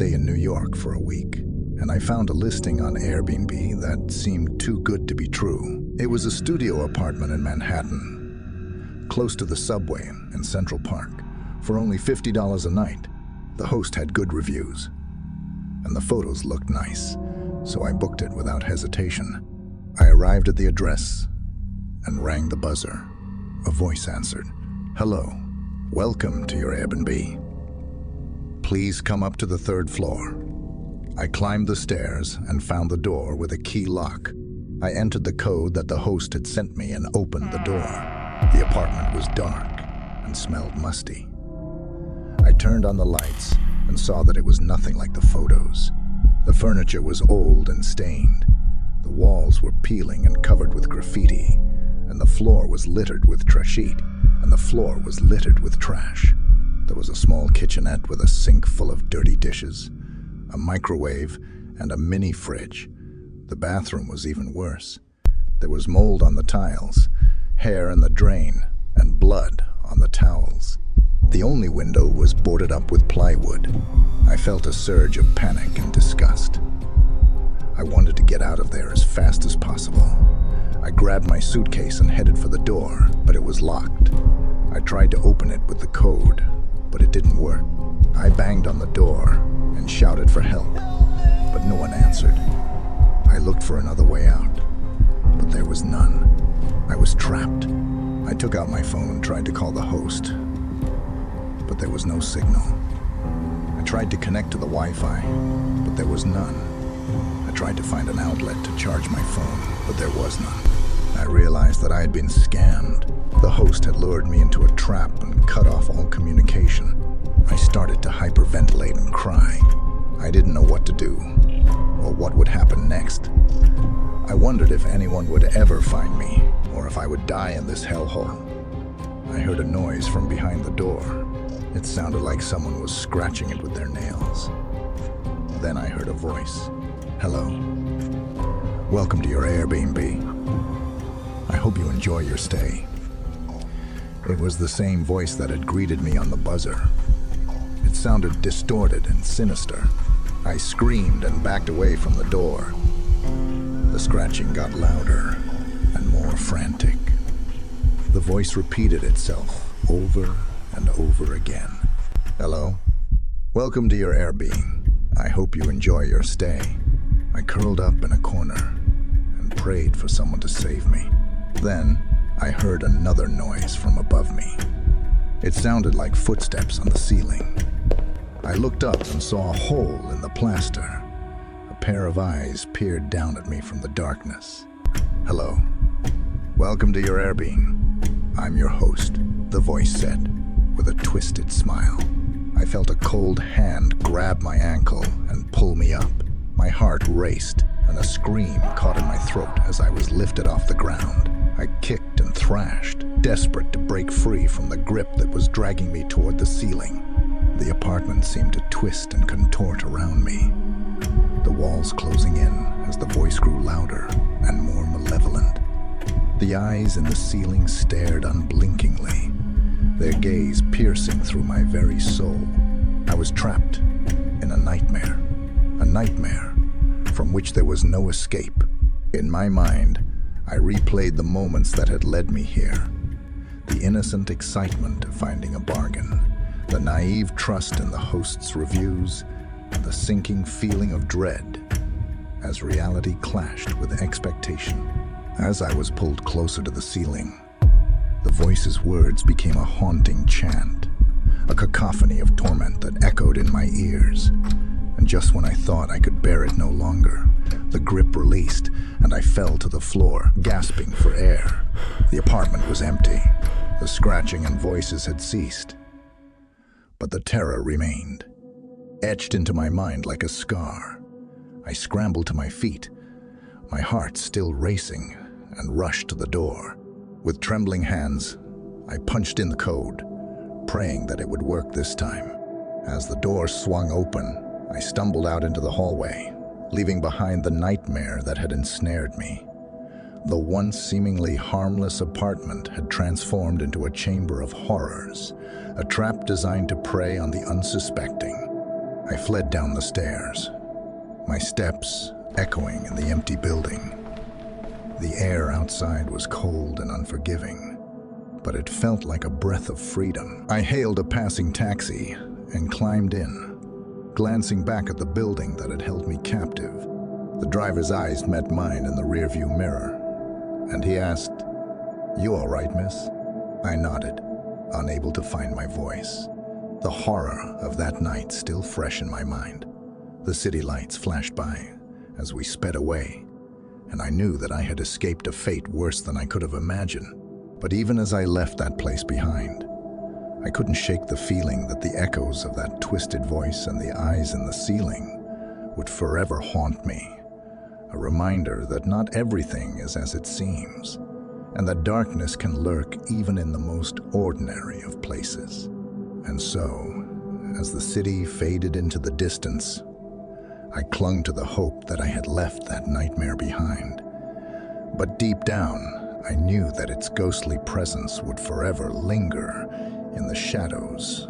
stay in New York for a week, and I found a listing on Airbnb that seemed too good to be true. It was a studio apartment in Manhattan, close to the subway in Central Park, for only $50 a night. The host had good reviews, and the photos looked nice, so I booked it without hesitation. I arrived at the address and rang the buzzer. A voice answered. "Hello, welcome to your Airbnb. Please come up to the 3rd floor." I climbed the stairs and found the door with a key lock. I entered the code that the host had sent me and opened the door. The apartment was dark and smelled musty. I turned on the lights and saw that it was nothing like the photos. The furniture was old and stained. The walls were peeling and covered with graffiti, and the floor was littered with trash. There was a small kitchenette with a sink full of dirty dishes, a microwave, and a mini fridge. The bathroom was even worse. There was mold on the tiles, hair in the drain, and blood on the towels. The only window was boarded up with plywood. I felt a surge of panic and disgust. I wanted to get out of there as fast as possible. I grabbed my suitcase and headed for the door, but it was locked. I tried to open it with the code, but it didn't work. I banged on the door and shouted for help, but no one answered. I looked for another way out, but there was none. I was trapped. I took out my phone and tried to call the host, but there was no signal. I tried to connect to the Wi-Fi, but there was none. I tried to find an outlet to charge my phone, but there was none. I realized that I had been scammed. The host had lured me into a trap and cut off all communication. I started to hyperventilate and cry. I didn't know what to do, or what would happen next. I wondered if anyone would ever find me, or if I would die in this hellhole. I heard a noise from behind the door. It sounded like someone was scratching it with their nails. Then I heard a voice. "Hello. Welcome to your Airbnb. I hope you enjoy your stay." It was the same voice that had greeted me on the buzzer. It sounded distorted and sinister. I screamed and backed away from the door. The scratching got louder and more frantic. The voice repeated itself over and over again. "Hello. Welcome to your Airbnb. I hope you enjoy your stay." I curled up in a corner and prayed for someone to save me. Then I heard another noise from above me. It sounded like footsteps on the ceiling. I looked up and saw a hole in the plaster. A pair of eyes peered down at me from the darkness. "Hello. Welcome to your Airbnb. I'm your host," the voice said, with a twisted smile. I felt a cold hand grab my ankle and pull me up. My heart raced, and a scream caught in my throat as I was lifted off the ground. I kicked and thrashed, desperate to break free from the grip that was dragging me toward the ceiling. The apartment seemed to twist and contort around me, the walls closing in as the voice grew louder and more malevolent. The eyes in the ceiling stared unblinkingly, their gaze piercing through my very soul. I was trapped in a nightmare from which there was no escape. In my mind, I replayed the moments that had led me here. The innocent excitement of finding a bargain, the naive trust in the host's reviews, and the sinking feeling of dread as reality clashed with expectation. As I was pulled closer to the ceiling, the voice's words became a haunting chant, a cacophony of torment that echoed in my ears. And just when I thought I could bear it no longer, the grip released and I fell to the floor, gasping for air. The apartment was empty. The scratching and voices had ceased. But the terror remained, etched into my mind like a scar. I scrambled to my feet, my heart still racing, and rushed to the door. With trembling hands, I punched in the code, praying that it would work this time. As the door swung open, I stumbled out into the hallway, leaving behind the nightmare that had ensnared me. The once seemingly harmless apartment had transformed into a chamber of horrors, a trap designed to prey on the unsuspecting. I fled down the stairs, my steps echoing in the empty building. The air outside was cold and unforgiving, but it felt like a breath of freedom. I hailed a passing taxi and climbed in, glancing back at the building that had held me captive. The driver's eyes met mine in the rearview mirror, and he asked, "You all right, miss?" I nodded, unable to find my voice. The horror of that night still fresh in my mind. The city lights flashed by as we sped away, and I knew that I had escaped a fate worse than I could have imagined. But even as I left that place behind, I couldn't shake the feeling that the echoes of that twisted voice and the eyes in the ceiling would forever haunt me. A reminder that not everything is as it seems, and that darkness can lurk even in the most ordinary of places. And so, as the city faded into the distance, I clung to the hope that I had left that nightmare behind. But deep down, I knew that its ghostly presence would forever linger in the shadows